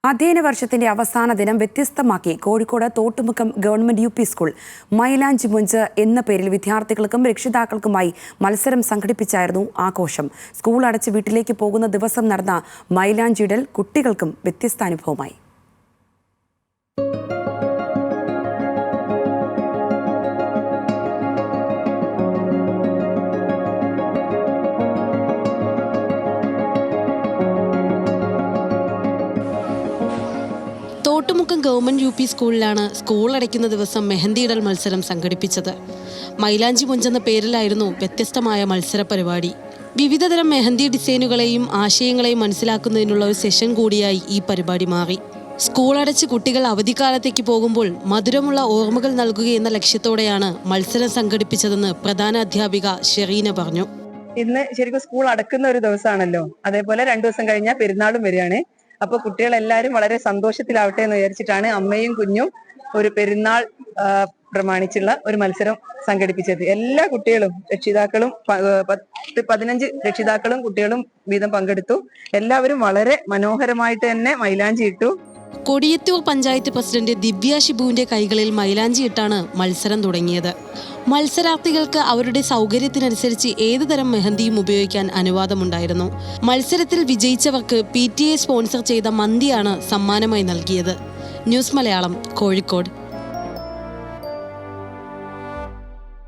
അധ്യയന വർഷത്തിന്റെ അവസാന ദിനം വ്യത്യസ്തമാക്കി Kozhikode Thottumukkam government U P school Mylanchi Monchu എന്ന പേരിൽ വിദ്യാർത്ഥികൾക്കും രക്ഷിതാക്കൾക്കുമായി മത്സരം സംഘടിപ്പിച്ചായിരുന്നു ആഘോഷം. സ്കൂൾ അടച്ച് വീട്ടിലേക്ക് പോകുന്ന ദിവസം നടന്ന മൈലാഞ്ചിയിടൽ കുട്ടികൾക്കും വ്യത്യസ്ത അനുഭവമായി. തോട്ടുമുക്കം ഗവൺമെന്റ് യു പി സ്കൂളിലാണ് സ്കൂൾ അടയ്ക്കുന്ന ദിവസം മെഹന്തിയിടൽ മത്സരം സംഘടിപ്പിച്ചത്. മൈലാഞ്ചി മൊഞ്ചെന്ന പേരിലായിരുന്നു വ്യത്യസ്തമായ മത്സര പരിപാടി. വിവിധതരം മെഹന്തി ഡിസൈനുകളെയും ആശയങ്ങളെയും മനസ്സിലാക്കുന്നതിനുള്ള ഒരു സെഷൻ കൂടിയായി ഈ പരിപാടി മാറി. സ്കൂൾ അടച്ച് കുട്ടികൾ അവധിക്കാലത്തേക്ക് പോകുമ്പോൾ മധുരമുള്ള ഓർമ്മകൾ നൽകുകയെന്ന ലക്ഷ്യത്തോടെയാണ് മത്സരം സംഘടിപ്പിച്ചതെന്ന് പ്രധാന അധ്യാപിക ഷെറീന പറഞ്ഞു. ഇന്ന് ശരിക്കും സ്കൂൾ അടക്കുന്ന ഒരു ദിവസമാണല്ലോ, അതേപോലെ 2 ദിവസം കഴിഞ്ഞാൽ പെരുന്നാളും വരികയാണ്. അപ്പൊ കുട്ടികളെല്ലാരും വളരെ സന്തോഷത്തിലാവട്ടെ എന്ന് വിചാരിച്ചിട്ടാണ് അമ്മയും കുഞ്ഞും ഒരു പെരുന്നാൾ പ്രമാണിച്ചുള്ള ഒരു മത്സരം സംഘടിപ്പിച്ചത്. എല്ലാ കുട്ടികളും രക്ഷിതാക്കളും 10-15 രക്ഷിതാക്കളും കുട്ടികളും വീതം പങ്കെടുത്തു. എല്ലാവരും വളരെ മനോഹരമായിട്ട് തന്നെ മൈലാഞ്ചി ഇട്ടു. കൊടിയത്തൂർ പഞ്ചായത്ത് പ്രസിഡന്റ് ദിവ്യ ഷിബുവിന്റെ കൈകളിൽ മൈലാഞ്ചിയിട്ടാണ് മത്സരം തുടങ്ങിയത്. മത്സരാർത്ഥികൾക്ക് അവരുടെ സൗകര്യത്തിനനുസരിച്ച് ഏതുതരം മെഹന്തിയും ഉപയോഗിക്കാൻ അനുവാദമുണ്ടായിരുന്നു. മത്സരത്തിൽ വിജയിച്ചവർക്ക് PTA സ്പോൺസർ ചെയ്ത മന്തിയാണ് സമ്മാനമായി നൽകിയത്. ന്യൂസ് മലയാളം, കോഴിക്കോട്.